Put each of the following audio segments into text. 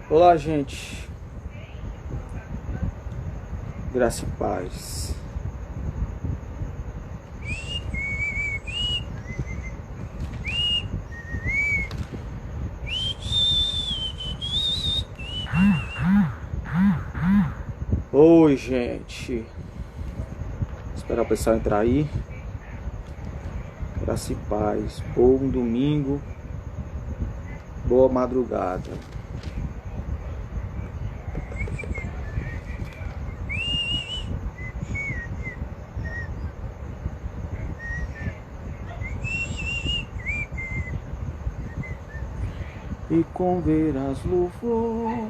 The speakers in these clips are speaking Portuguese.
Olá, gente. Graça e paz. Oi, gente. Esperar o pessoal entrar aí. Graça e paz. Bom domingo. Boa madrugada. E com veras louvor,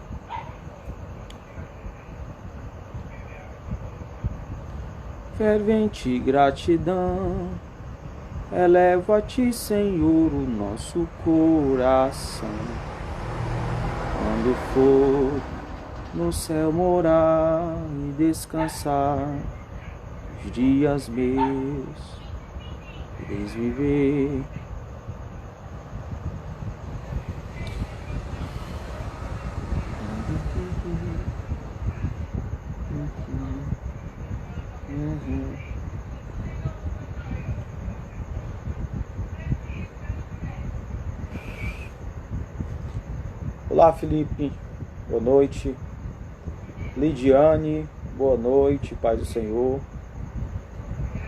fervente gratidão, eleva a ti, Senhor, o nosso coração. Quando for no céu morar e descansar, os dias meus ireis viver. Olá, Felipe, boa noite. Lidiane, boa noite, paz do Senhor.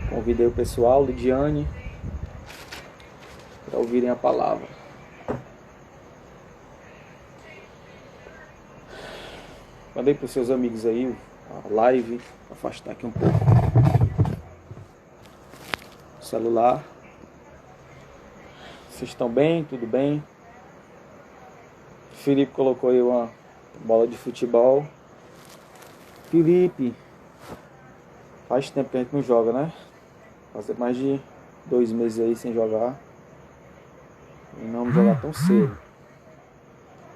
Convidei o pessoal, Lidiane, para ouvirem a palavra. Mandei para os seus amigos aí a live, afastar aqui um pouco o celular. Vocês estão bem? Tudo bem? Felipe colocou aí uma bola de futebol. Felipe, faz tempo que a gente não joga, né? Faz mais de 2 meses aí sem jogar. E não vamos jogar tão cedo.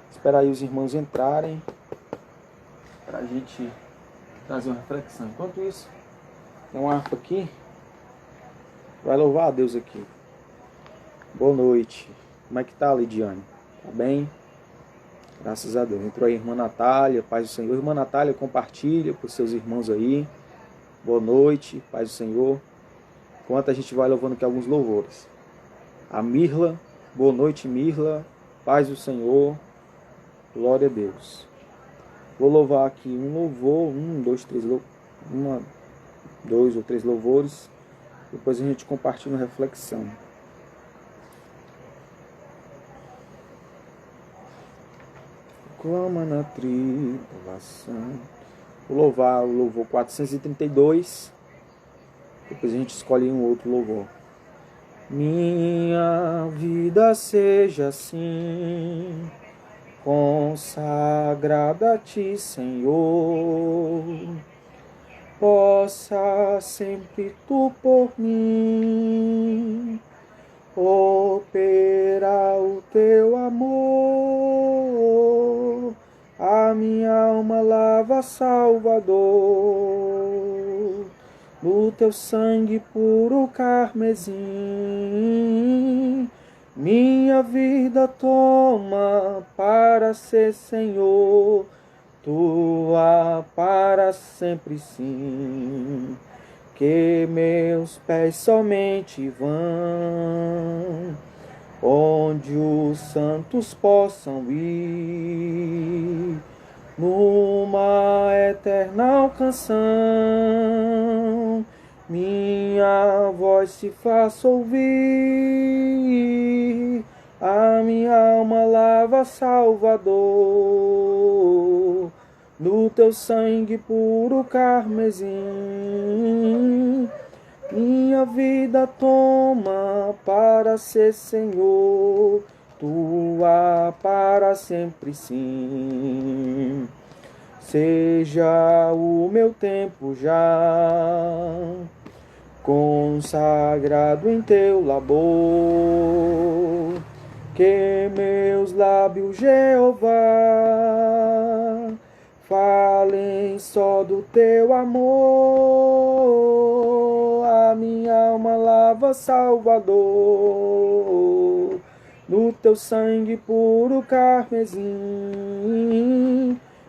Esperar aí os irmãos entrarem pra gente trazer uma reflexão. Enquanto isso, tem uma harpa aqui. Vai louvar a Deus aqui. Boa noite. Como é que tá, Lidiane? Tá bem? Graças a Deus. Entrou aí a irmã Natália, paz do Senhor. Irmã Natália, compartilha com seus irmãos aí. Boa noite, paz do Senhor. Enquanto a gente vai louvando aqui alguns louvores. A Mirla, boa noite, Mirla. Paz do Senhor. Glória a Deus. Vou louvar aqui um louvor, 2 ou 3 louvores. Depois a gente compartilha uma reflexão. Clama na tribulação. Vou louvar o louvor 432. Depois a gente escolhe um outro louvor. Minha vida seja assim, consagrada a ti, Senhor. Possa sempre tu por mim operar o teu amor. A minha alma lava, Salvador, no teu sangue puro carmesim. Minha vida toma para ser, Senhor, tua para sempre sim. Que meus pés somente vão onde os santos possam ir, numa eterna canção minha voz se faça ouvir. A minha alma lava, Salvador, no teu sangue puro carmesim. Minha vida toma para ser, Senhor, tua para sempre sim. Seja o meu tempo já consagrado em teu labor, que meus lábios, Jeová, falem só do teu amor. A minha alma lava, Salvador, no teu sangue puro carmesim.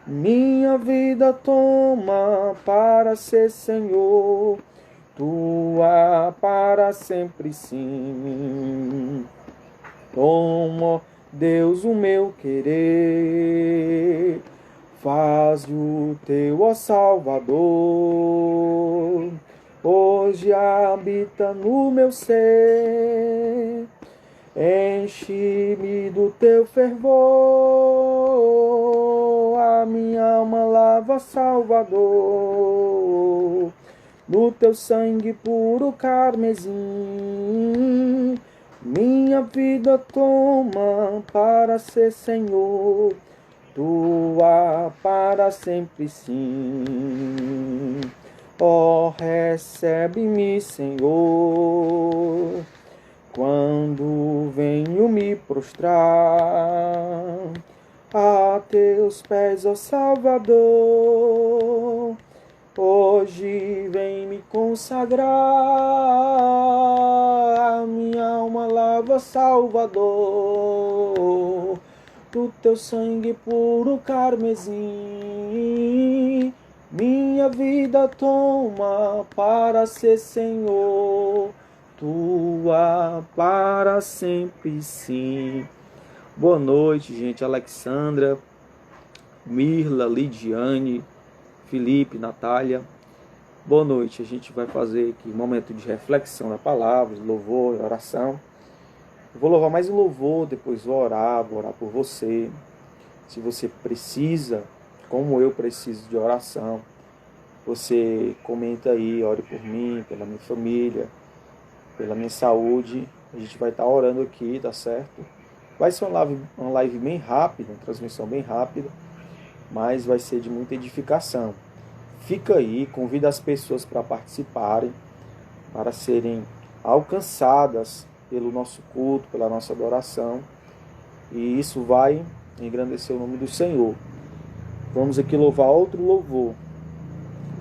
Minha vida toma para ser Senhor, tua para sempre sim. Toma, Deus, o meu querer, faz o teu, ó Salvador, hoje habita no meu ser. Enche-me do teu fervor, a minha alma lava, Salvador, no teu sangue puro carmesim. Minha vida toma para ser Senhor, tua para sempre sim. Ó, recebe-me, Senhor, quando venho me prostrar a teus pés, ó Salvador, hoje vem me consagrar, a minha alma lava, Salvador, do teu sangue puro carmesim. Minha vida toma para ser Senhor, tua para sempre sim. Boa noite, gente. Alexandra, Mirla, Lidiane, Felipe, Natália. Boa noite. A gente vai fazer aqui um momento de reflexão da palavra, louvor e oração. Eu vou louvar mais um louvor, depois vou orar por você. Se você precisa, como eu preciso de oração, você comenta aí, ore por mim, pela minha família, pela minha saúde. A gente vai estar orando aqui, tá certo? Vai ser uma live bem rápida, uma transmissão bem rápida, mas vai ser de muita edificação. Fica aí, convida as pessoas para participarem, para serem alcançadas pelo nosso culto, pela nossa adoração, e isso vai engrandecer o nome do Senhor. Vamos aqui louvar outro louvor.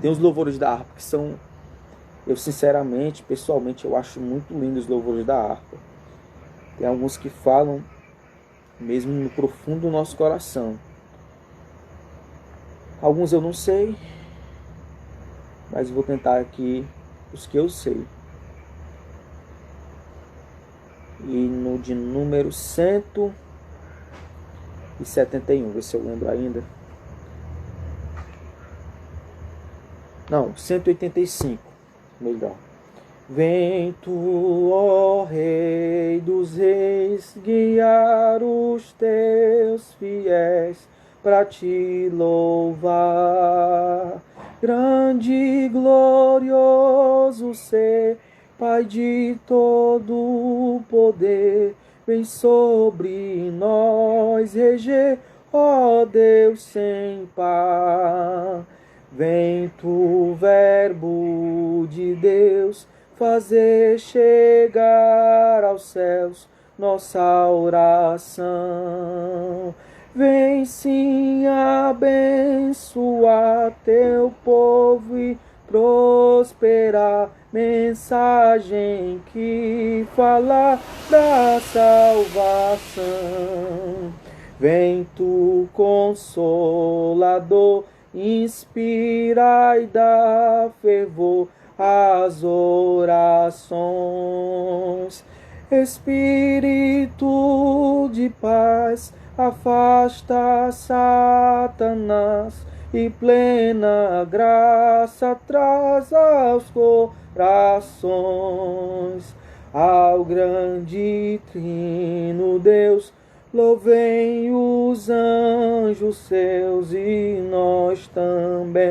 Tem os louvores da harpa que são, eu sinceramente, pessoalmente, eu acho muito lindos os louvores da harpa. Tem alguns que falam mesmo no profundo do nosso coração. Alguns eu não sei, mas vou tentar aqui os que eu sei. E no de número 171, ver se eu lembro ainda. Não, 185, melhor. Vem tu, ó Rei dos Reis, guiar os teus fiéis para te louvar. Grande e glorioso ser, Pai de todo o poder, vem sobre nós reger, ó Deus sem par. Vem tu, Verbo de Deus, fazer chegar aos céus nossa oração. Vem sim abençoar teu povo e prosperar, mensagem que fala da salvação. Vem tu, Consolador, inspira e dá fervor às orações. Espírito de paz, afasta Satanás e plena graça traz aos corações. Ao grande trino Deus, louvem os anjos seus e nós também.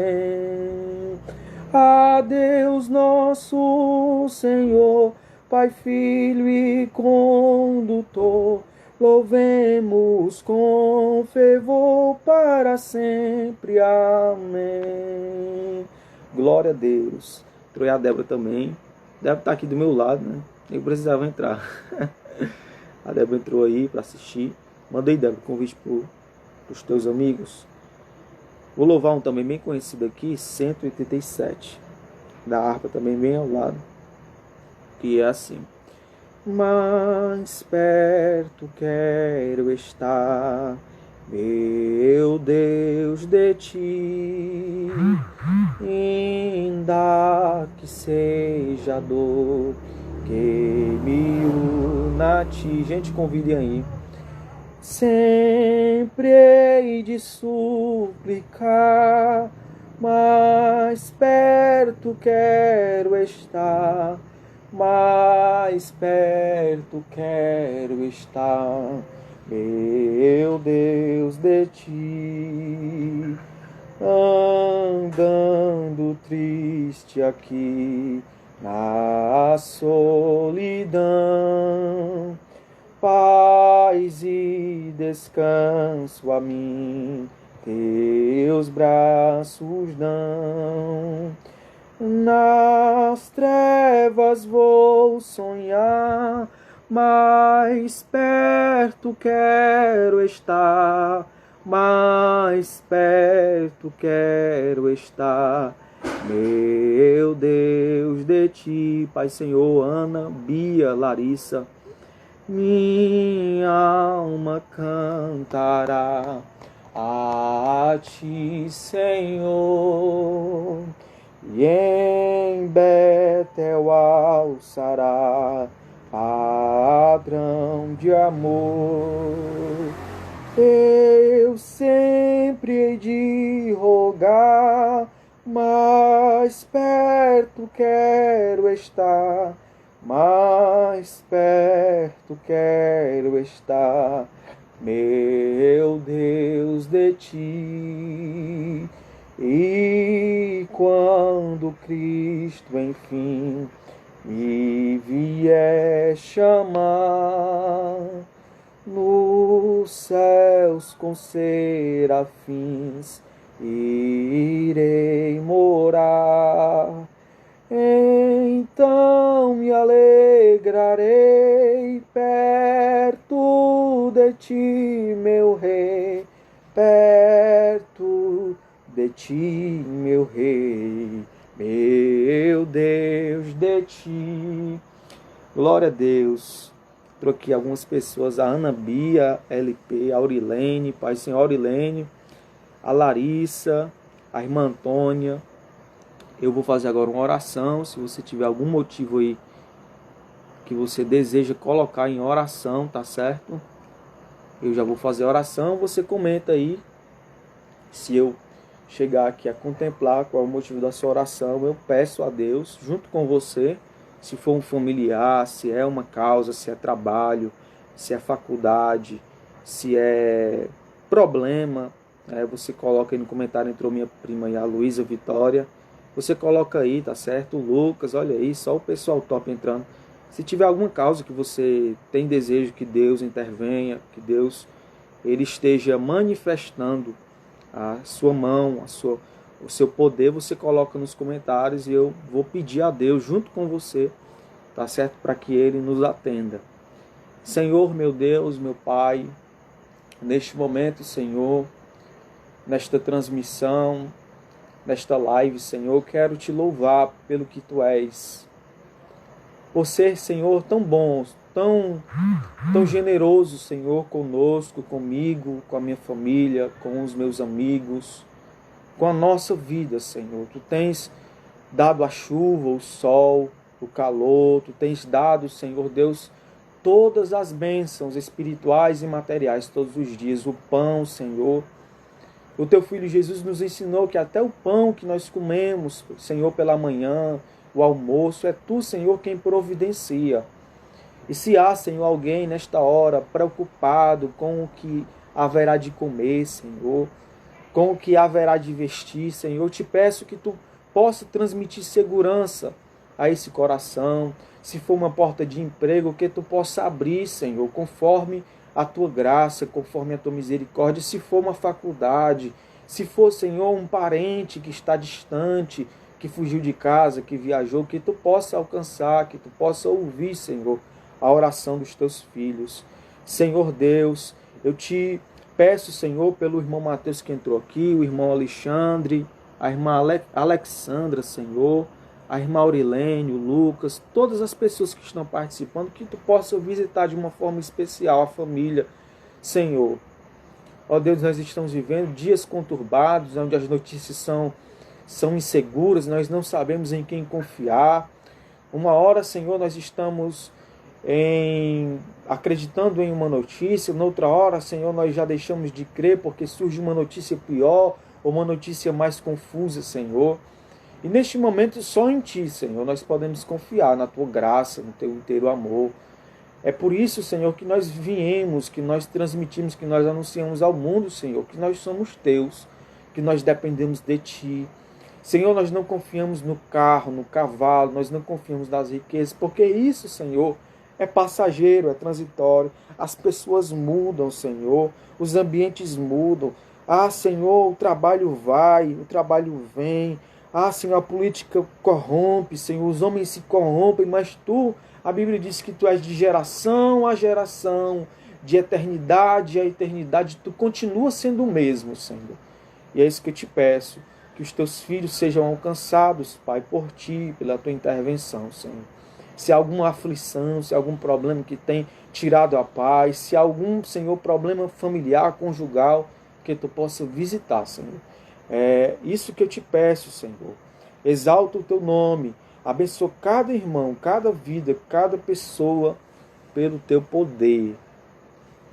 A Deus nosso Senhor, Pai, Filho e Condutor, louvemos com fervor para sempre. Amém. Glória a Deus. Trouxe a Débora também. Débora está aqui do meu lado, né? Eu precisava entrar. A Débora entrou aí para assistir. Mandei, Débora, convite para os teus amigos. Vou louvar um também bem conhecido aqui, 187. Da harpa também bem ao lado. Que é assim. Mais perto quero estar, meu meu Deus, de ti, ainda que seja a dor que me una a ti. Gente, convidem aí. Sempre hei de suplicar, mais perto quero estar, mais perto quero estar, meu Deus, de ti. Andando triste aqui na solidão, paz e descanso a mim teus braços dão. Nas trevas vou sonhar, mais perto quero estar, mais perto quero estar, meu Deus, de ti. Pai, Senhor, Ana, Bia, Larissa, minha alma cantará a ti, Senhor, e em Betel alçará padrão de amor. Eu sempre hei de rogar, mais perto quero estar, mais perto quero estar, meu Deus, de ti. E quando Cristo enfim me vier chamar, nos céus com serafins irei morar. Então me alegrarei perto de ti, meu Rei, perto de ti, meu Rei, meu Deus, de ti. Glória a Deus. Troquei algumas pessoas, a Ana Bia, LP, a Aurilene, Pai Senhor Aurilene, a Larissa, a irmã Antônia. Eu vou fazer agora uma oração. Se você tiver algum motivo aí que você deseja colocar em oração, tá certo? Eu já vou fazer a oração, você comenta aí. Se eu chegar aqui a contemplar qual é o motivo da sua oração, eu peço a Deus, junto com você, se for um familiar, se é uma causa, se é trabalho, se é faculdade, se é problema, você coloca aí no comentário, entrou minha prima aí, a Luísa Vitória, você coloca aí, tá certo? O Lucas, olha aí, só o pessoal top entrando. Se tiver alguma causa que você tem desejo que Deus intervenha, que Deus ele esteja manifestando a sua mão, o seu poder, você coloca nos comentários e eu vou pedir a Deus junto com você, tá certo? Para que Ele nos atenda. Senhor, meu Deus, meu Pai, neste momento, Senhor, nesta transmissão, nesta live, Senhor, eu quero te louvar pelo que Tu és. Por ser, Senhor, tão bom, tão generoso, Senhor, conosco, comigo, com a minha família, com os meus amigos, com a nossa vida, Senhor. Tu tens dado a chuva, o sol, o calor, Tu tens dado, Senhor Deus, todas as bênçãos espirituais e materiais todos os dias, o pão, Senhor. O Teu Filho Jesus nos ensinou que até o pão que nós comemos, Senhor, pela manhã, o almoço, é Tu, Senhor, quem providencia. E se há, Senhor, alguém nesta hora preocupado com o que haverá de comer, Senhor, com o que haverá de vestir, Senhor, eu te peço que Tu possa transmitir segurança a esse coração. Se for uma porta de emprego, que Tu possa abrir, Senhor, conforme a Tua graça, conforme a Tua misericórdia. Se for uma faculdade, se for, Senhor, um parente que está distante, que fugiu de casa, que viajou, que Tu possa alcançar, que Tu possa ouvir, Senhor, a oração dos Teus filhos. Senhor Deus, eu te peço, Senhor, pelo irmão Mateus que entrou aqui, o irmão Alexandre, a irmã Alexandra, Senhor, a irmã Aurilene, o Lucas, todas as pessoas que estão participando, que Tu possa visitar de uma forma especial a família, Senhor. Ó Deus, nós estamos vivendo dias conturbados, onde as notícias são inseguras, nós não sabemos em quem confiar. Uma hora, Senhor, nós estamos acreditando em uma notícia, noutra hora, Senhor, nós já deixamos de crer porque surge uma notícia pior ou uma notícia mais confusa, Senhor. E neste momento, só em Ti, Senhor, nós podemos confiar na Tua graça, no Teu inteiro amor. É por isso, Senhor, que nós viemos, que nós transmitimos, que nós anunciamos ao mundo, Senhor, que nós somos Teus, que nós dependemos de Ti. Senhor, nós não confiamos no carro, no cavalo, nós não confiamos nas riquezas, porque isso, Senhor, é passageiro, é transitório. As pessoas mudam, Senhor, os ambientes mudam. Ah, Senhor, o trabalho vai, o trabalho vem. Ah, Senhor, a política corrompe, Senhor, os homens se corrompem, mas Tu, a Bíblia diz que Tu és de geração a geração, de eternidade a eternidade, Tu continuas sendo o mesmo, Senhor. E é isso que eu te peço, que os Teus filhos sejam alcançados, Pai, por Ti, pela Tua intervenção, Senhor. Se há alguma aflição, se há algum problema que tem tirado a paz, se há algum, Senhor, problema familiar, conjugal, que Tu possa visitar, Senhor. É isso que eu te peço, Senhor. Exalta o Teu nome, abençoa cada irmão, cada vida, cada pessoa, pelo Teu poder.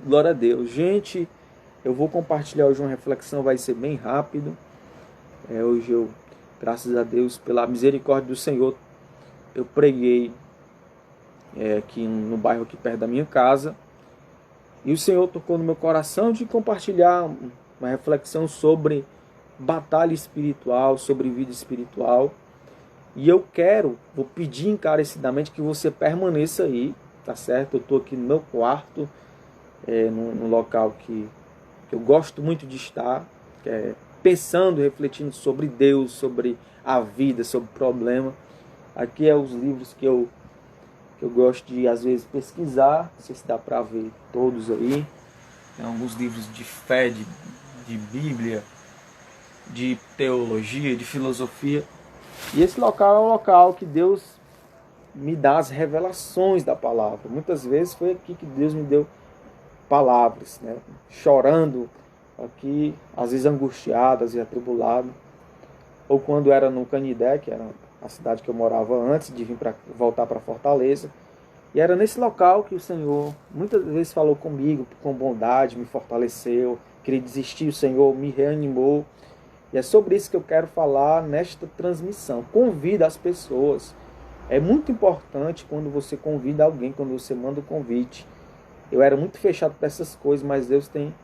Glória a Deus. Gente, eu vou compartilhar hoje uma reflexão, vai ser bem rápido. Hoje eu, graças a Deus, pela misericórdia do Senhor, eu preguei aqui no bairro aqui perto da minha casa. E o Senhor tocou no meu coração de compartilhar uma reflexão sobre batalha espiritual, sobre vida espiritual. E eu vou pedir encarecidamente que você permaneça aí, tá certo? Eu estou aqui no meu quarto, num local que eu gosto muito de estar, pensando, refletindo sobre Deus, sobre a vida, sobre o problema. Aqui é os livros que eu gosto de, às vezes, pesquisar. Não sei se dá para ver todos aí. Tem alguns livros de fé, de Bíblia, de teologia, de filosofia. E esse local é um local que Deus me dá as revelações da palavra. Muitas vezes foi aqui que Deus me deu palavras, né? Chorando aqui, às vezes angustiadas e atribulado. Ou quando era no Canidé, que era a cidade que eu morava antes de voltar para Fortaleza. E era nesse local que o Senhor muitas vezes falou comigo, com bondade, me fortaleceu. Queria desistir, o Senhor me reanimou. E é sobre isso que eu quero falar nesta transmissão. Convida as pessoas. É muito importante quando você convida alguém, quando você manda o convite. Eu era muito fechado para essas coisas, mas Deus tem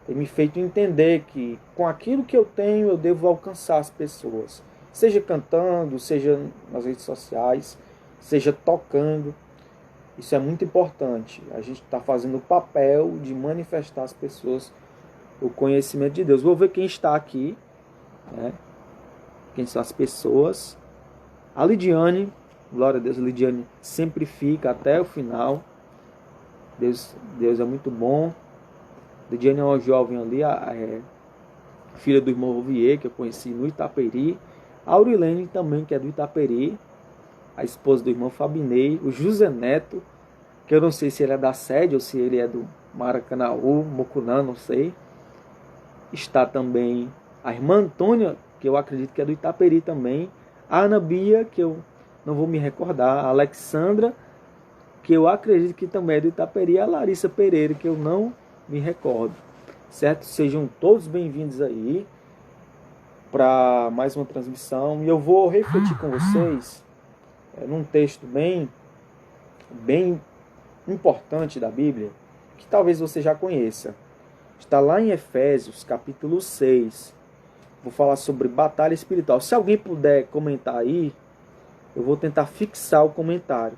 me feito entender que com aquilo que eu tenho, eu devo alcançar as pessoas. Seja cantando, seja nas redes sociais, seja tocando. Isso é muito importante. A gente está fazendo o papel de manifestar às pessoas o conhecimento de Deus. Vou ver quem está aqui, né? Quem são as pessoas. A Lidiane, glória a Deus, a Lidiane sempre fica até o final. Deus é muito bom. A Lidiane é uma jovem ali, filha do irmão Rovier, que eu conheci no Itaperi. A Aurilene também, que é do Itaperi, a esposa do irmão Fabinei. O José Neto, que eu não sei se ele é da sede ou se ele é do Maracanaú, Mocunã, não sei. Está também a irmã Antônia, que eu acredito que é do Itaperi também. A Ana Bia, que eu não vou me recordar. A Alexandra, que eu acredito que também é do Itaperi. E a Larissa Pereira, que eu não me recordo. Certo? Sejam todos bem-vindos aí para mais uma transmissão. E eu vou refletir com vocês num texto bem importante da Bíblia, que talvez você já conheça. Está lá em Efésios, capítulo 6. Vou falar sobre batalha espiritual. Se alguém puder comentar aí, eu vou tentar fixar o comentário.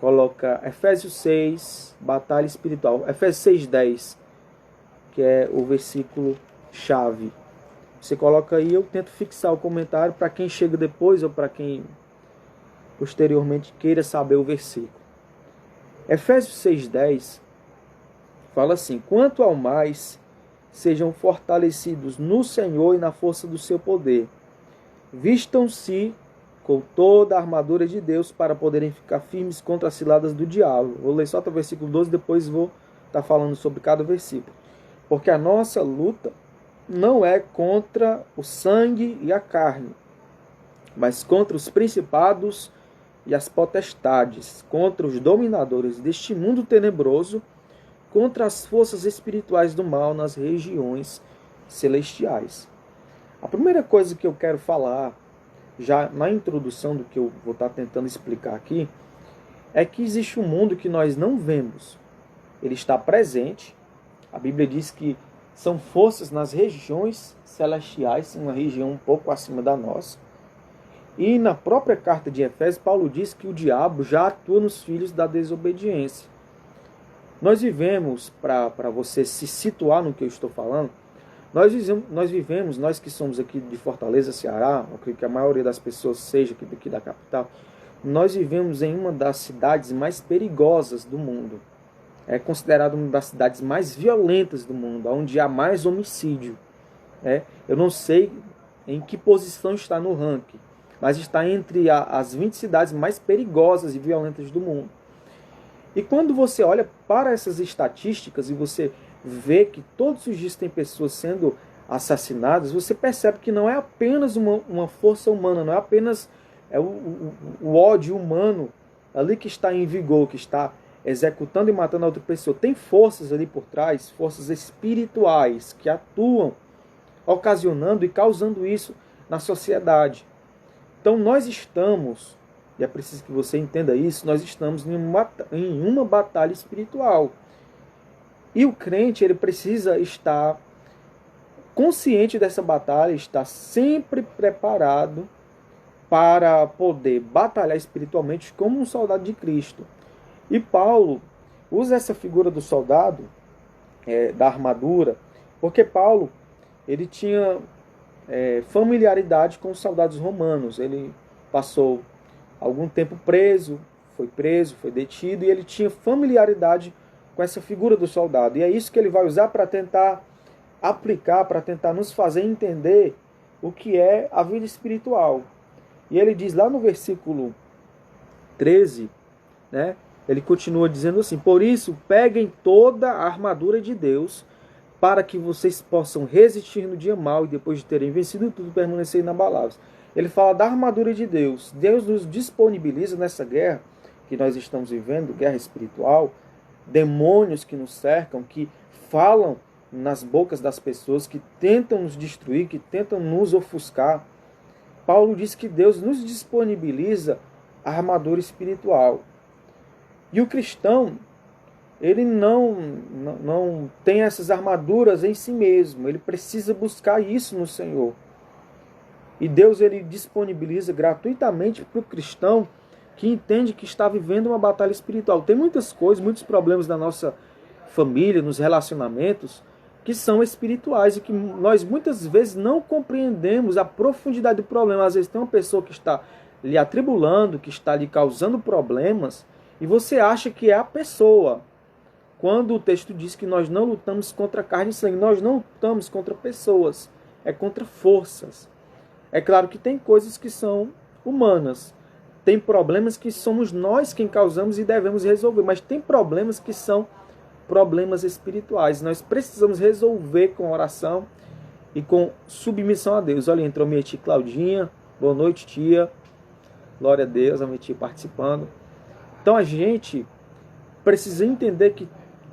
Coloca Efésios 6, batalha espiritual. Efésios 6:10, que é o versículo chave. Você coloca aí, eu tento fixar o comentário para quem chega depois ou para quem posteriormente queira saber o versículo. Efésios 6:10 fala assim: quanto ao mais, sejam fortalecidos no Senhor e na força do seu poder. Vistam-se com toda a armadura de Deus para poderem ficar firmes contra as ciladas do diabo. Vou ler só até o versículo 12, depois vou estar falando sobre cada versículo. porque a nossa luta não é contra o sangue e a carne, mas contra os principados e as potestades, contra os dominadores deste mundo tenebroso, contra as forças espirituais do mal nas regiões celestiais. A primeira coisa que eu quero falar, já na introdução do que eu vou estar tentando explicar aqui, é que existe um mundo que nós não vemos. Ele está presente. A Bíblia diz que são forças nas regiões celestiais, uma região um pouco acima da nossa. E na própria carta de Efésios, Paulo diz que o diabo já atua nos filhos da desobediência. Nós vivemos, para você se situar no que eu estou falando, nós vivemos, nós que somos aqui de Fortaleza, Ceará, eu acredito que a maioria das pessoas seja aqui da capital, nós vivemos em uma das cidades mais perigosas do mundo. É considerado uma das cidades mais violentas do mundo, onde há mais homicídio. Eu não sei em que posição está no ranking, mas está entre as 20 cidades mais perigosas e violentas do mundo. E quando você olha para essas estatísticas e você vê que todos os dias tem pessoas sendo assassinadas, você percebe que não é apenas uma força humana, não é apenas o ódio humano ali que está em vigor, que está executando e matando a outra pessoa. Tem forças ali por trás, forças espirituais que atuam, ocasionando e causando isso na sociedade. Então nós estamos, e é preciso que você entenda isso, nós estamos em uma batalha espiritual. E o crente, ele precisa estar consciente dessa batalha, estar sempre preparado para poder batalhar espiritualmente como um soldado de Cristo. E Paulo usa essa figura do soldado, da armadura, porque Paulo ele tinha familiaridade com os soldados romanos. Ele passou algum tempo preso, foi detido, e ele tinha familiaridade com essa figura do soldado. E é isso que ele vai usar para tentar aplicar, para tentar nos fazer entender o que é a vida espiritual. E ele diz lá no versículo 13, ele continua dizendo assim: por isso, peguem toda a armadura de Deus, para que vocês possam resistir no dia mau e depois de terem vencido tudo, permanecer inabaláveis. Ele fala da armadura de Deus. Deus nos disponibiliza nessa guerra que nós estamos vivendo, guerra espiritual, demônios que nos cercam, que falam nas bocas das pessoas, que tentam nos destruir, que tentam nos ofuscar. Paulo diz que Deus nos disponibiliza a armadura espiritual. E o cristão, ele não tem essas armaduras em si mesmo. Ele precisa buscar isso no Senhor. E Deus, ele disponibiliza gratuitamente para o cristão que entende que está vivendo uma batalha espiritual. Tem muitas coisas, muitos problemas na nossa família, nos relacionamentos, que são espirituais e que nós muitas vezes não compreendemos a profundidade do problema. Às vezes tem uma pessoa que está lhe atribulando, que está lhe causando problemas, e você acha que é a pessoa. Quando o texto diz que nós não lutamos contra carne e sangue, nós não lutamos contra pessoas, é contra forças. É claro que tem coisas que são humanas, tem problemas que somos nós quem causamos e devemos resolver, mas tem problemas que são problemas espirituais. Nós precisamos resolver com oração e com submissão a Deus. Olha, entrou minha tia Claudinha. Boa noite, tia. Glória a Deus, a minha tia participando. Então a gente precisa entender que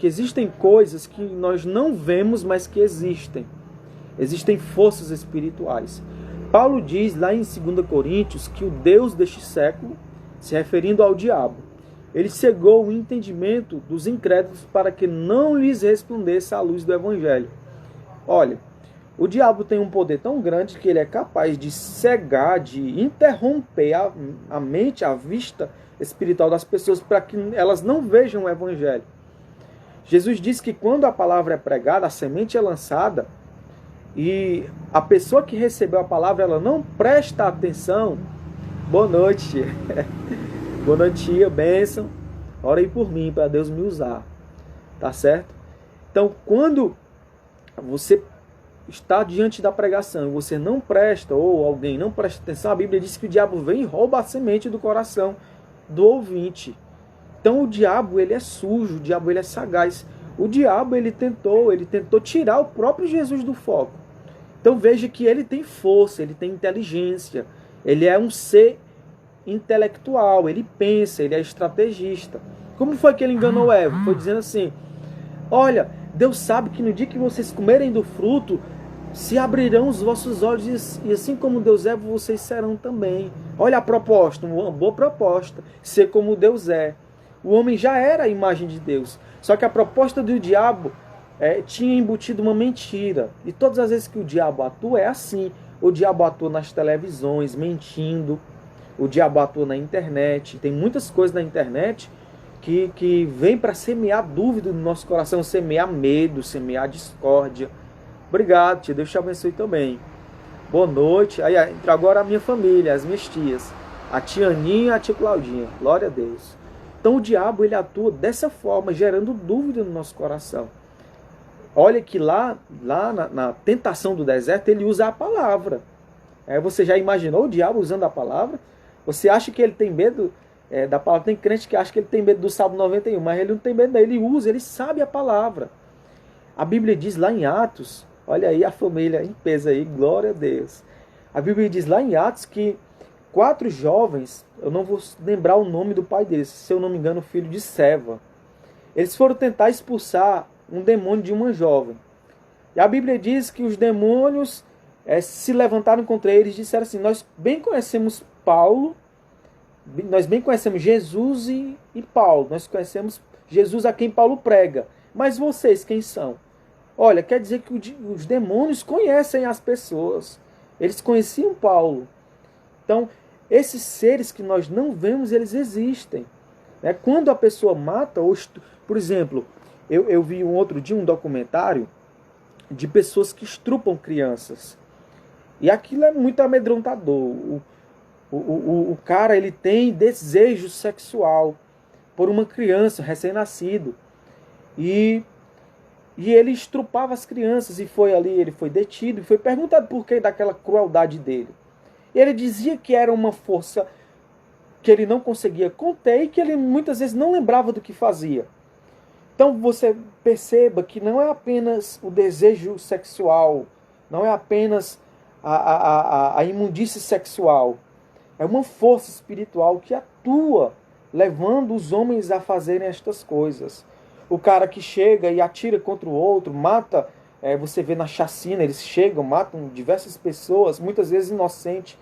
existem coisas que nós não vemos, mas que existem. Existem forças espirituais. Paulo diz lá em 2 Coríntios que o Deus deste século, se referindo ao diabo, ele cegou o entendimento dos incrédulos para que não lhes resplandecesse a luz do Evangelho. Olha, o diabo tem um poder tão grande que ele é capaz de cegar, de interromper a mente, a vista espiritual das pessoas para que elas não vejam o Evangelho. Jesus disse que quando a palavra é pregada, a semente é lançada, e a pessoa que recebeu a palavra, ela não presta atenção. Boa noite, tia. Boa noite, tia. Bênção. Ora aí por mim, para Deus me usar. Tá certo? Então, quando você está diante da pregação e você não presta, ou alguém não presta atenção, a Bíblia diz que o diabo vem e rouba a semente do coração do ouvinte. Então, o diabo, ele é sujo, o diabo, ele é sagaz. O diabo, ele tentou tirar o próprio Jesus do foco. Então veja que ele tem força, ele tem inteligência, ele é um ser intelectual, ele pensa, ele é estrategista. Como foi que ele enganou Eva? Foi dizendo assim: olha, Deus sabe que no dia que vocês comerem do fruto, se abrirão os vossos olhos e assim como Deus é, vocês serão também. Olha a proposta, uma boa proposta, ser como Deus é. O homem já era a imagem de Deus, só que a proposta do diabo tinha embutido uma mentira. E todas as vezes que o diabo atua é assim. O diabo atua nas televisões, mentindo. O diabo atua na internet. Tem muitas coisas na internet que vem para semear dúvida no nosso coração, semear medo, semear discórdia. Obrigado, tia. Deus te abençoe também. Boa noite. Aí entra agora a minha família, as minhas tias. A tia Aninha e a tia Claudinha. Glória a Deus. Então o diabo, ele atua dessa forma, gerando dúvida no nosso coração. Olha que lá na tentação do deserto, ele usa a palavra. Você já imaginou o diabo usando a palavra? Você acha que ele tem medo da palavra? Tem crente que acha que ele tem medo do Salmo 91, mas ele não tem medo, não. Ele usa, ele sabe a palavra. A Bíblia diz lá em Atos, olha aí a família em peso aí, glória a Deus. A Bíblia diz lá em Atos que 4 jovens, eu não vou lembrar o nome do pai deles, se eu não me engano, o filho de Seva. Eles foram tentar expulsar um demônio de uma jovem. E a Bíblia diz que os demônios se levantaram contra eles e disseram assim: nós bem conhecemos Paulo, nós bem conhecemos Jesus e Paulo, nós conhecemos Jesus a quem Paulo prega, mas vocês quem são? Olha, quer dizer que os demônios conhecem as pessoas, eles conheciam Paulo. Então, esses seres que nós não vemos, eles existem. Quando a pessoa mata, por exemplo, eu vi outro dia um documentário de pessoas que estrupam crianças. E aquilo é muito amedrontador. O cara, ele tem desejo sexual por uma criança recém-nascido. E ele estrupava as crianças. E ele foi detido. E foi perguntado por que daquela crueldade dele. E ele dizia que era uma força que ele não conseguia conter e que ele muitas vezes não lembrava do que fazia. Então você perceba que não é apenas o desejo sexual, não é apenas a imundície sexual. É uma força espiritual que atua, levando os homens a fazerem estas coisas. O cara que chega e atira contra o outro, mata, você vê na chacina, eles chegam, matam diversas pessoas, muitas vezes inocentes.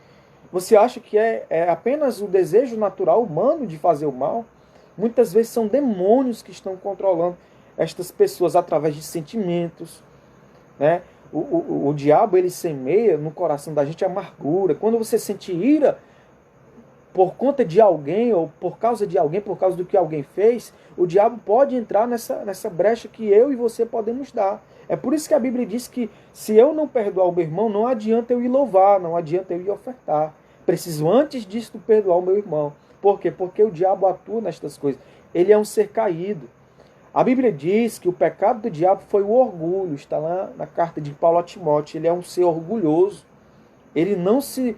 Você acha que é apenas o desejo natural humano de fazer o mal? Muitas vezes são demônios que estão controlando estas pessoas através de sentimentos. O diabo, ele semeia no coração da gente amargura. Quando você sente ira por conta de alguém, ou por causa de alguém, por causa do que alguém fez, o diabo pode entrar nessa brecha que eu e você podemos dar. É por isso que a Bíblia diz que se eu não perdoar o meu irmão, não adianta eu ir louvar, não adianta eu ir ofertar. Preciso antes disso perdoar o meu irmão. Por quê? Porque o diabo atua nestas coisas. Ele é um ser caído. A Bíblia diz que o pecado do diabo foi o orgulho. Está lá na carta de Paulo a Timóteo. Ele é um ser orgulhoso. Ele não se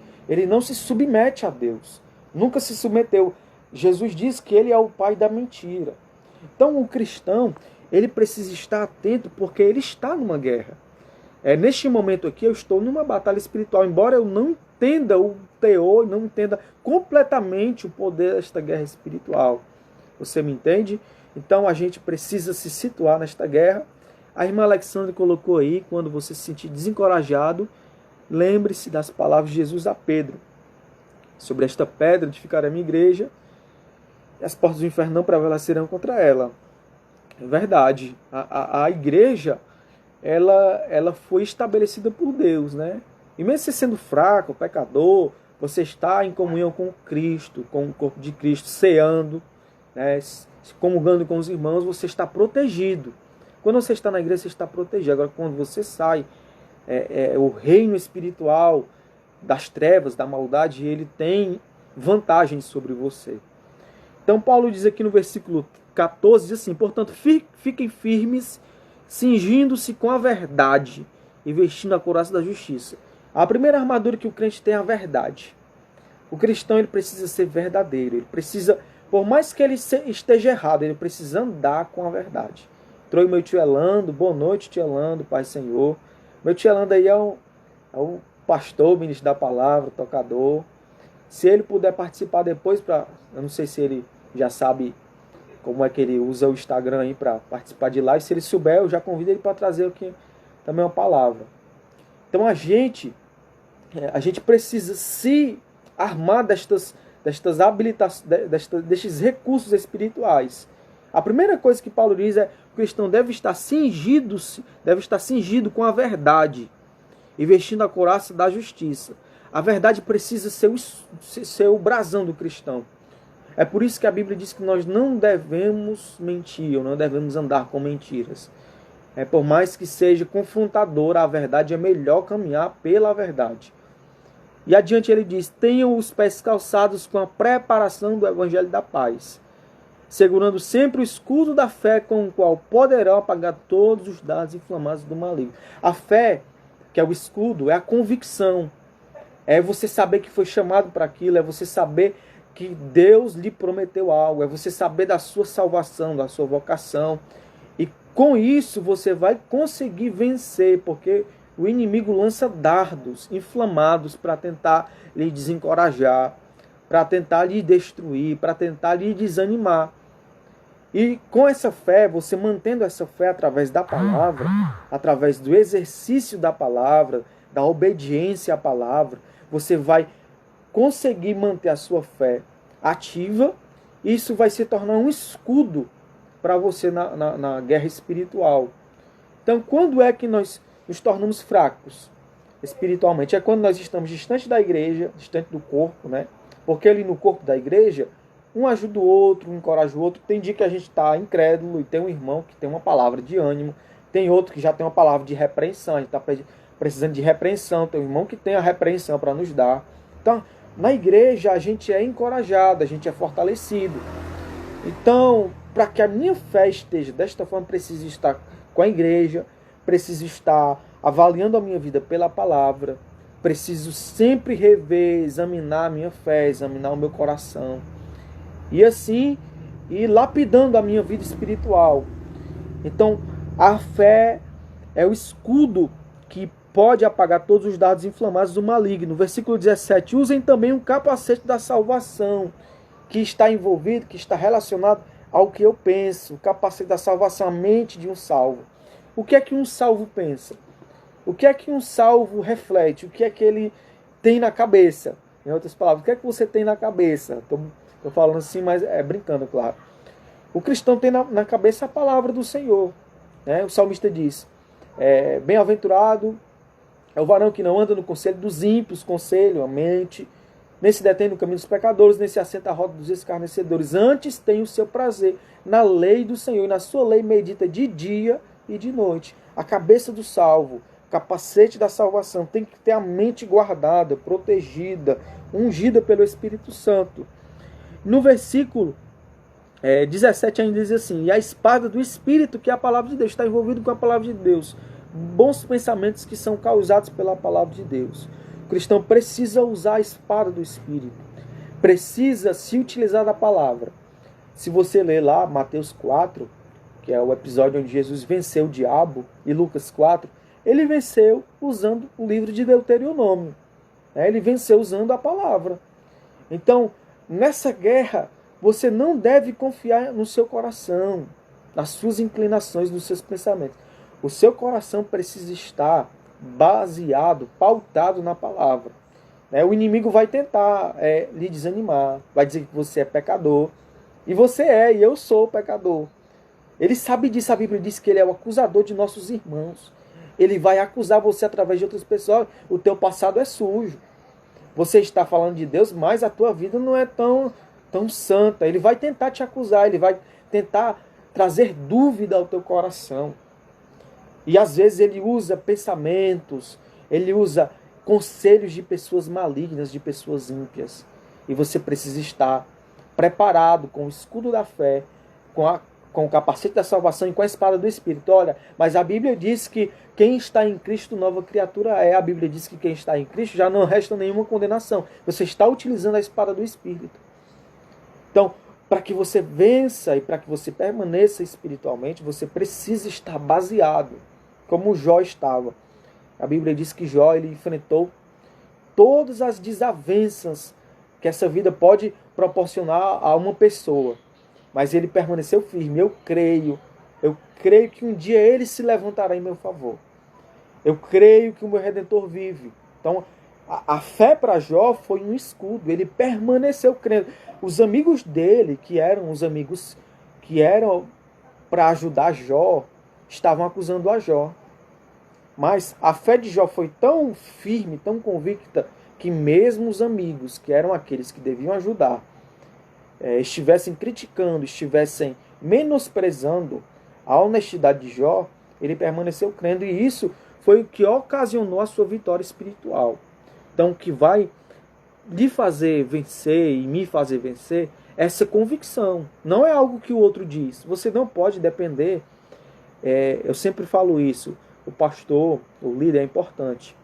submete a Deus. Nunca se submeteu. Jesus diz que ele é o pai da mentira. Então o cristão, ele precisa estar atento porque ele está numa guerra. Neste momento aqui eu estou numa batalha espiritual. Embora eu não entenda o teor, não entenda completamente o poder desta guerra espiritual. Você me entende? Então a gente precisa se situar nesta guerra. A irmã Alexandre colocou aí, quando você se sentir desencorajado, lembre-se das palavras de Jesus a Pedro. Sobre esta pedra edificarei a minha igreja, e as portas do inferno não prevalecerão contra ela. É verdade. A igreja, ela foi estabelecida por Deus, né? E mesmo você sendo fraco, pecador, você está em comunhão com Cristo, com o corpo de Cristo, ceando, né? Comungando com os irmãos, você está protegido. Quando você está na igreja, você está protegido. Agora, quando você sai, o reino espiritual das trevas, da maldade, ele tem vantagens sobre você. Então, Paulo diz aqui no versículo 14, diz assim: portanto, fiquem firmes, cingindo-se com a verdade e vestindo a couraça da justiça. A primeira armadura que o crente tem é a verdade. O cristão, ele precisa ser verdadeiro. Ele precisa, por mais que ele esteja errado, ele precisa andar com a verdade. Entrou o meu tio Elando. Boa noite, tio Elando, Pai Senhor. Meu tio Elando aí é o pastor, ministro da palavra, tocador. Se ele puder participar depois, eu não sei se ele já sabe como é que ele usa o Instagram aí para participar de live. Se ele souber, eu já convido ele para trazer aqui também uma palavra. Então a gente precisa se armar destes recursos espirituais. A primeira coisa que Paulo diz é que o cristão deve estar cingido com a verdade e vestindo a couraça da justiça. A verdade precisa ser o brasão do cristão. É por isso que a Bíblia diz que nós não devemos mentir, ou não devemos andar com mentiras. Por mais que seja confrontadora, a verdade é melhor caminhar pela verdade. E adiante ele diz: tenham os pés calçados com a preparação do evangelho da paz, segurando sempre o escudo da fé com o qual poderão apagar todos os dardos inflamados do maligno. A fé, que é o escudo, é a convicção. É você saber que foi chamado para aquilo, é você saber que Deus lhe prometeu algo, é você saber da sua salvação, da sua vocação. E com isso você vai conseguir vencer, porque o inimigo lança dardos inflamados para tentar lhe desencorajar, para tentar lhe destruir, para tentar lhe desanimar. E com essa fé, você mantendo essa fé através da palavra, através do exercício da palavra, da obediência à palavra, você vai conseguir manter a sua fé ativa, e isso vai se tornar um escudo para você na guerra espiritual. Então, quando é que nós nos tornamos fracos espiritualmente? É quando nós estamos distante da igreja, distante do corpo, né? Porque ali no corpo da igreja, um ajuda o outro, um encoraja o outro. Tem dia que a gente está incrédulo e tem um irmão que tem uma palavra de ânimo, tem outro que já tem uma palavra de repreensão, a gente está precisando de repreensão, tem um irmão que tem a repreensão para nos dar. Então, na igreja a gente é encorajado, a gente é fortalecido. Então, para que a minha fé esteja desta forma, preciso estar com a igreja, preciso estar avaliando a minha vida pela palavra, preciso sempre rever, examinar a minha fé, examinar o meu coração. E assim, ir lapidando a minha vida espiritual. Então, a fé é o escudo que pode apagar todos os dardos inflamados do maligno. Versículo 17. Usem também um capacete da salvação, que está envolvido, que está relacionado ao que eu penso. O capacete da salvação, a mente de um salvo. O que é que um salvo pensa? O que é que um salvo reflete? O que é que ele tem na cabeça? Em outras palavras, o que é que você tem na cabeça? Estou falando assim, mas é brincando, claro. O cristão tem na cabeça a palavra do Senhor. Né? O salmista diz: bem-aventurado é o varão que não anda no conselho dos ímpios, conselho, a mente, nem se detém no caminho dos pecadores, nem se assenta à roda dos escarnecedores. Antes tem o seu prazer na lei do Senhor, e na sua lei medita de dia e de noite. A cabeça do salvo, capacete da salvação, tem que ter a mente guardada, protegida, ungida pelo Espírito Santo. No versículo 17 ainda diz assim: e a espada do Espírito, que é a palavra de Deus, está envolvido com a palavra de Deus. Bons pensamentos que são causados pela palavra de Deus. O cristão precisa usar a espada do Espírito. Precisa se utilizar da palavra. Se você ler lá Mateus 4, que é o episódio onde Jesus venceu o diabo, e Lucas 4, ele venceu usando o livro de Deuteronômio. Ele venceu usando a palavra. Então, nessa guerra, você não deve confiar no seu coração, nas suas inclinações, nos seus pensamentos. O seu coração precisa estar baseado, pautado na palavra. O inimigo vai tentar lhe desanimar, vai dizer que você é pecador. E você e eu sou pecador. Ele sabe disso, a Bíblia diz que ele é o acusador de nossos irmãos. Ele vai acusar você através de outras pessoas. O teu passado é sujo. Você está falando de Deus, mas a tua vida não é tão santa. Ele vai tentar te acusar, ele vai tentar trazer dúvida ao teu coração. E às vezes ele usa pensamentos, ele usa conselhos de pessoas malignas, de pessoas ímpias. E você precisa estar preparado com o escudo da fé, com o capacete da salvação e com a espada do Espírito. Olha, mas a Bíblia diz que quem está em Cristo, nova criatura é. A Bíblia diz que quem está em Cristo já não resta nenhuma condenação. Você está utilizando a espada do Espírito. Então, para que você vença e para que você permaneça espiritualmente, você precisa estar baseado, como Jó estava. A Bíblia diz que Jó ele enfrentou todas as desavenças que essa vida pode proporcionar a uma pessoa. Mas ele permaneceu firme. Eu creio que um dia ele se levantará em meu favor. Eu creio que o meu Redentor vive. Então, a fé para Jó foi um escudo. Ele permaneceu crendo. Os amigos dele, que eram os amigos que eram para ajudar Jó, estavam acusando a Jó. Mas a fé de Jó foi tão firme, tão convicta, que mesmo os amigos, que eram aqueles que deviam ajudar, estivessem criticando, estivessem menosprezando a honestidade de Jó, ele permaneceu crendo. E isso foi o que ocasionou a sua vitória espiritual. Então, o que vai lhe fazer vencer e me fazer vencer é essa convicção. Não é algo que o outro diz. Você não pode depender. Eu sempre falo isso. O pastor, o líder é importante.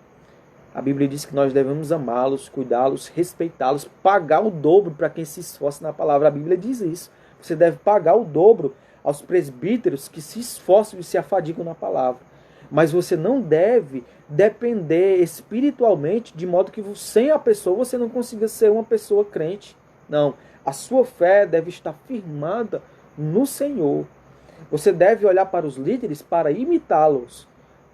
A Bíblia diz que nós devemos amá-los, cuidá-los, respeitá-los, pagar o dobro para quem se esforça na palavra. A Bíblia diz isso. Você deve pagar o dobro aos presbíteros que se esforçam e se afadigam na palavra. Mas você não deve depender espiritualmente de modo que sem a pessoa você não consiga ser uma pessoa crente. Não. A sua fé deve estar firmada no Senhor. Você deve olhar para os líderes para imitá-los,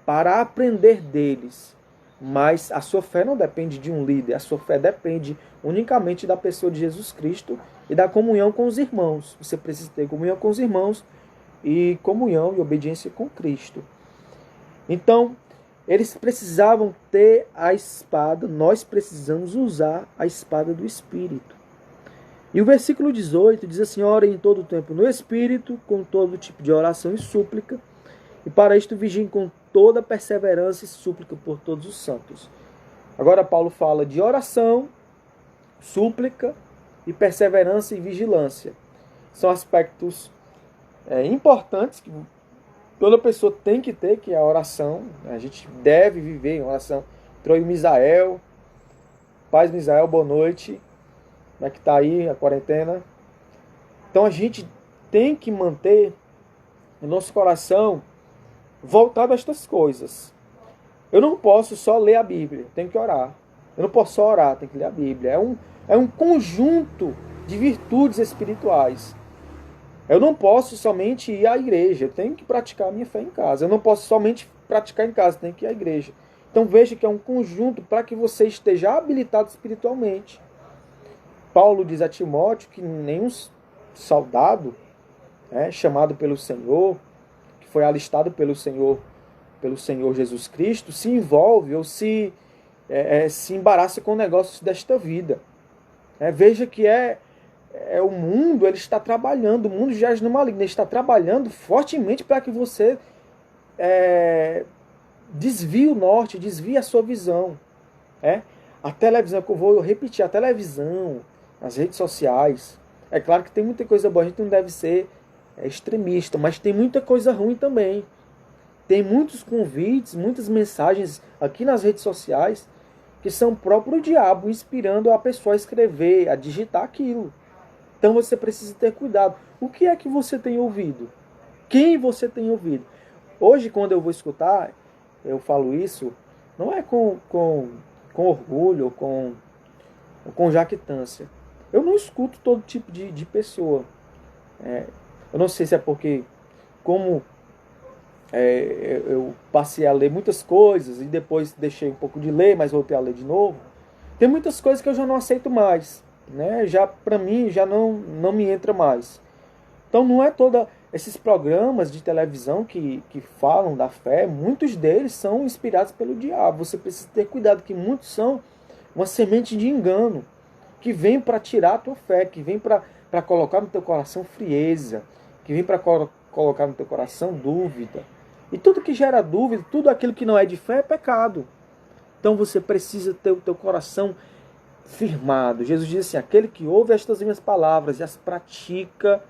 para aprender deles. Mas a sua fé não depende de um líder. A sua fé depende unicamente da pessoa de Jesus Cristo e da comunhão com os irmãos. Você precisa ter comunhão com os irmãos e comunhão e obediência com Cristo. Então, eles precisavam ter a espada. Nós precisamos usar a espada do Espírito. E o versículo 18 diz assim: orem em todo o tempo no Espírito, com todo tipo de oração e súplica, e para isto vigiem com toda perseverança e súplica por todos os santos. Agora Paulo fala de oração, súplica e perseverança e vigilância. São aspectos importantes que toda pessoa tem que ter, que é a oração. A gente deve viver em oração. Entrou aí o Misael. Paz, Misael, boa noite. Como é que está aí a quarentena? Então a gente tem que manter o nosso coração voltado a estas coisas. Eu não posso só ler a Bíblia, tenho que orar. Eu não posso só orar, tenho que ler a Bíblia. É um conjunto de virtudes espirituais. Eu não posso somente ir à igreja, eu tenho que praticar a minha fé em casa. Eu não posso somente praticar em casa, tenho que ir à igreja. Então veja que é um conjunto para que você esteja habilitado espiritualmente. Paulo diz a Timóteo que nenhum soldado chamado pelo Senhor, que foi alistado pelo Senhor Jesus Cristo, se envolve ou se embaraça com negócios desta vida. Veja que o mundo, ele está trabalhando, o mundo jaz no maligno, ele está trabalhando fortemente para que você desvie o norte, desvie a sua visão. A televisão, que eu vou repetir, a televisão, as redes sociais, é claro que tem muita coisa boa, a gente não deve ser extremista, mas tem muita coisa ruim também. Tem muitos convites, muitas mensagens aqui nas redes sociais que são o próprio diabo inspirando a pessoa a escrever, a digitar aquilo. Então você precisa ter cuidado. O que é que você tem ouvido? Quem você tem ouvido? Hoje, quando eu vou escutar, eu falo isso, não é com orgulho ou com jactância. Eu não escuto todo tipo de pessoa. Eu não sei se é porque, como eu passei a ler muitas coisas e depois deixei um pouco de ler, mas voltei a ler de novo. Tem muitas coisas que eu já não aceito mais. Já para mim já não me entra mais. Então não é toda esses programas de televisão que falam da fé, muitos deles são inspirados pelo diabo. Você precisa ter cuidado, que muitos são uma semente de engano, que vem para tirar a tua fé, que vem para colocar no teu coração frieza, que vem para colocar no teu coração dúvida. E tudo que gera dúvida, tudo aquilo que não é de fé é pecado. Então você precisa ter o teu coração firmado. Jesus diz assim: aquele que ouve estas minhas palavras e as pratica,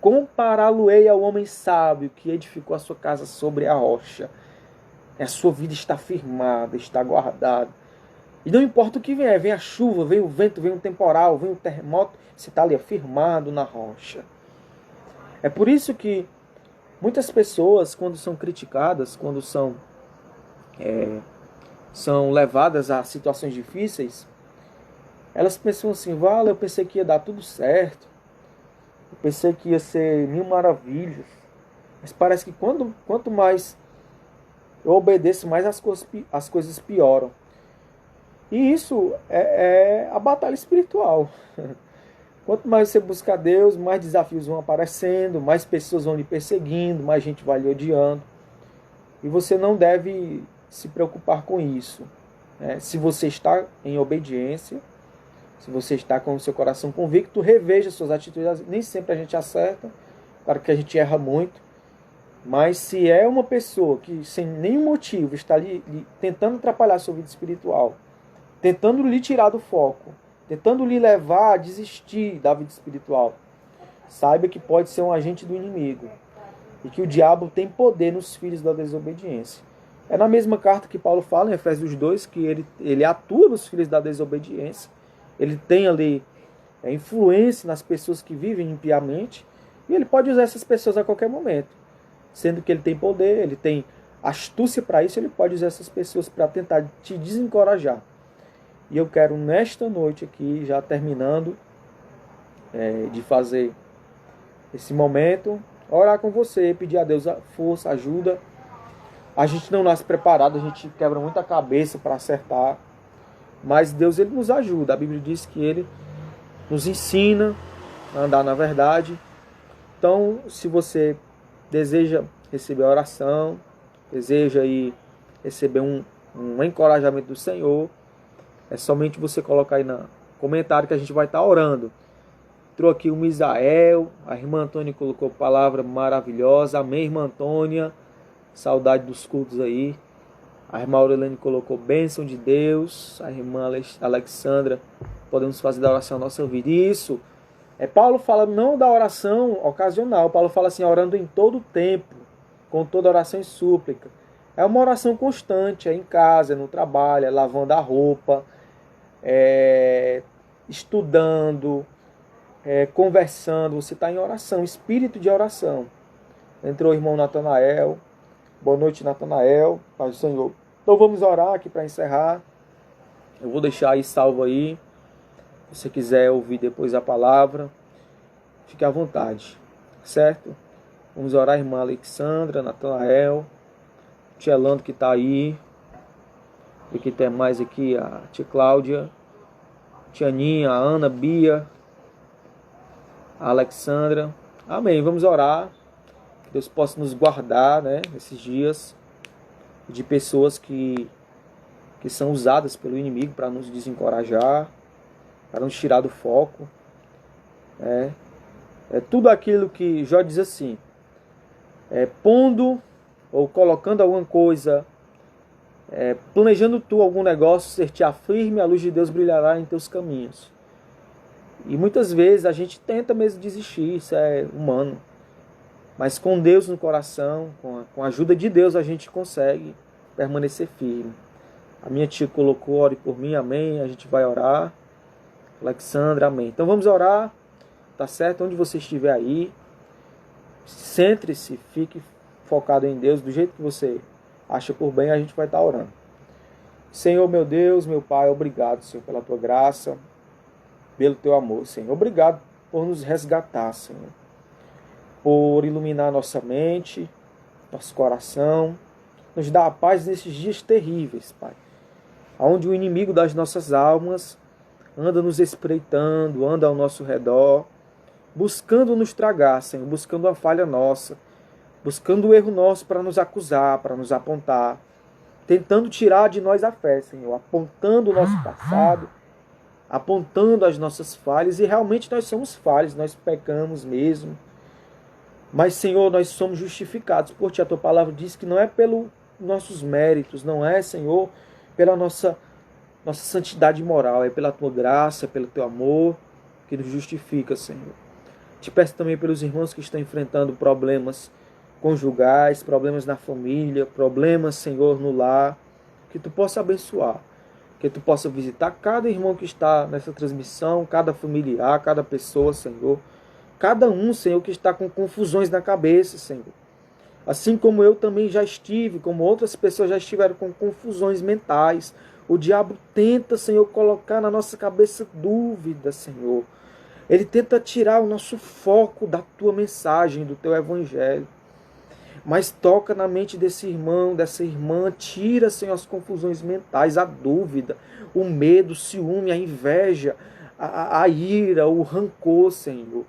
compará-lo-ei ao homem sábio que edificou a sua casa sobre a rocha. A sua vida está firmada, está guardada. E não importa o que vier, vem a chuva, vem o vento, vem o temporal, vem o terremoto, você está ali afirmado na rocha. É por isso que muitas pessoas, quando são criticadas, quando são levadas a situações difíceis, elas pensam assim, eu pensei que ia dar tudo certo, eu pensei que ia ser mil maravilhas, mas parece que quanto mais eu obedeço, mais as coisas pioram. E isso é a batalha espiritual. Quanto mais você busca Deus, mais desafios vão aparecendo, mais pessoas vão lhe perseguindo, mais gente vai lhe odiando. E você não deve se preocupar com isso. Se você está em obediência, se você está com o seu coração convicto, reveja suas atitudes. Nem sempre a gente acerta, claro que a gente erra muito. Mas se é uma pessoa que sem nenhum motivo está ali tentando atrapalhar a sua vida espiritual, tentando lhe tirar do foco, tentando lhe levar a desistir da vida espiritual, saiba que pode ser um agente do inimigo e que o diabo tem poder nos filhos da desobediência. É na mesma carta que Paulo fala em Efésios 2 que ele atua nos filhos da desobediência, ele tem ali influência nas pessoas que vivem impiamente e ele pode usar essas pessoas a qualquer momento, sendo que ele tem poder, ele tem astúcia para isso, ele pode usar essas pessoas para tentar te desencorajar. E eu quero nesta noite aqui, já terminando de fazer esse momento, orar com você, pedir a Deus a força, ajuda. A gente não nasce preparado, a gente quebra muita cabeça para acertar, mas Deus ele nos ajuda. A Bíblia diz que Ele nos ensina a andar na verdade. Então, se você deseja receber a oração, deseja aí receber um encorajamento do Senhor, é somente você colocar aí no comentário que a gente vai estar orando. Entrou aqui o Misael, a irmã Antônia colocou palavra maravilhosa. Amém, irmã Antônia. Saudade dos cultos aí. A irmã Aurelene colocou bênção de Deus. A irmã Alexandra, podemos fazer da oração a nossa vida. Isso. Paulo fala não da oração ocasional. Paulo fala assim, orando em todo o tempo, com toda oração e súplica. É uma oração constante, é em casa, é no trabalho, é lavando a roupa, estudando, conversando. Você está em oração, espírito de oração. Entrou o irmão Natanael. Boa noite, Natanael. Paz do Senhor. Então vamos orar aqui para encerrar. Eu vou deixar aí salvo aí. Se você quiser ouvir depois a palavra, fique à vontade. Certo? Vamos orar, irmã Alexandra, Natanael, tia Lando que está aí. E que tem mais aqui a tia Cláudia, tia Aninha, a Ana, Bia, a Alexandra. Amém. Vamos orar. Que Deus possa nos guardar, nesses dias de pessoas que são usadas pelo inimigo para nos desencorajar, para nos tirar do foco. É tudo aquilo que Jó diz assim, pondo ou colocando alguma coisa, planejando tu algum negócio, ser-te-á firme, a luz de Deus brilhará em teus caminhos. E muitas vezes a gente tenta mesmo desistir, isso é humano. Mas com Deus no coração, com a ajuda de Deus, a gente consegue permanecer firme. A minha tia colocou, ore por mim, amém. A gente vai orar. Alexandra, amém. Então vamos orar, tá certo? Onde você estiver aí, centre-se, fique focado em Deus, do jeito que você acha por bem, a gente vai estar orando. Senhor, meu Deus, meu Pai, obrigado, Senhor, pela tua graça, pelo teu amor, Senhor. Obrigado por nos resgatar, Senhor. Por iluminar nossa mente, nosso coração, nos dar a paz nesses dias terríveis, Pai. Onde o inimigo das nossas almas anda nos espreitando, anda ao nosso redor, buscando nos tragar, Senhor, buscando a falha nossa, buscando o erro nosso para nos acusar, para nos apontar, tentando tirar de nós a fé, Senhor, apontando o nosso passado, apontando as nossas falhas, e realmente nós somos falhos, nós pecamos mesmo. Mas, Senhor, nós somos justificados por Ti. A Tua palavra diz que não é pelos nossos méritos, não é, Senhor, pela nossa santidade moral, é pela Tua graça, é pelo Teu amor que nos justifica, Senhor. Te peço também pelos irmãos que estão enfrentando problemas conjugais, problemas na família, problemas, Senhor, no lar, que Tu possa abençoar. Que Tu possa visitar cada irmão que está nessa transmissão, cada familiar, cada pessoa, Senhor. Cada um, Senhor, que está com confusões na cabeça, Senhor. Assim como eu também já estive, como outras pessoas já estiveram com confusões mentais. O diabo tenta, Senhor, colocar na nossa cabeça dúvidas, Senhor. Ele tenta tirar o nosso foco da Tua mensagem, do Teu Evangelho. Mas toca na mente desse irmão, dessa irmã, tira, Senhor, as confusões mentais, a dúvida, o medo, o ciúme, a inveja, a ira, o rancor, Senhor.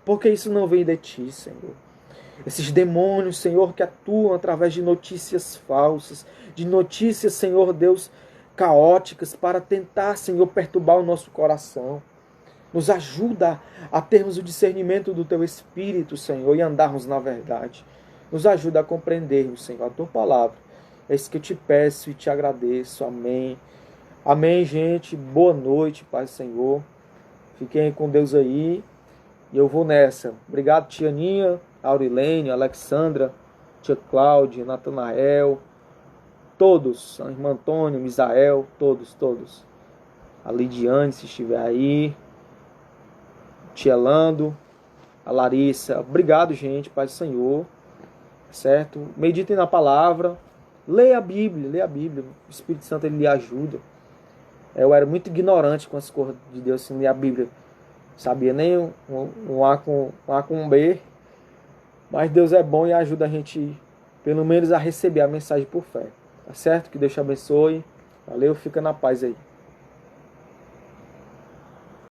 Porque isso não vem de Ti, Senhor. Esses demônios, Senhor, que atuam através de notícias falsas, de notícias, Senhor Deus, caóticas, para tentar, Senhor, perturbar o nosso coração. Nos ajuda a termos o discernimento do Teu Espírito, Senhor, e andarmos na verdade. Nos ajuda a compreendermos, Senhor, a Tua palavra. É isso que eu te peço e te agradeço. Amém. Amém, gente. Boa noite, Pai, Senhor. Fiquem com Deus aí. E eu vou nessa. Obrigado, tia Aninha, Aurilene, Alexandra, tia Cláudia, Natanael, todos. A irmã Antônio, Misael, todos. A Lidiane, se estiver aí. Tia Lando, a Larissa. Obrigado, gente, Pai do Senhor. Certo? Meditem na palavra. Leia a Bíblia. O Espírito Santo, ele lhe ajuda. Eu era muito ignorante com as coisas de Deus, sem ler a Bíblia. Sabia nem um A com um B. Mas Deus é bom e ajuda a gente, pelo menos, a receber a mensagem por fé. Tá certo? Que Deus te abençoe. Valeu, fica na paz aí.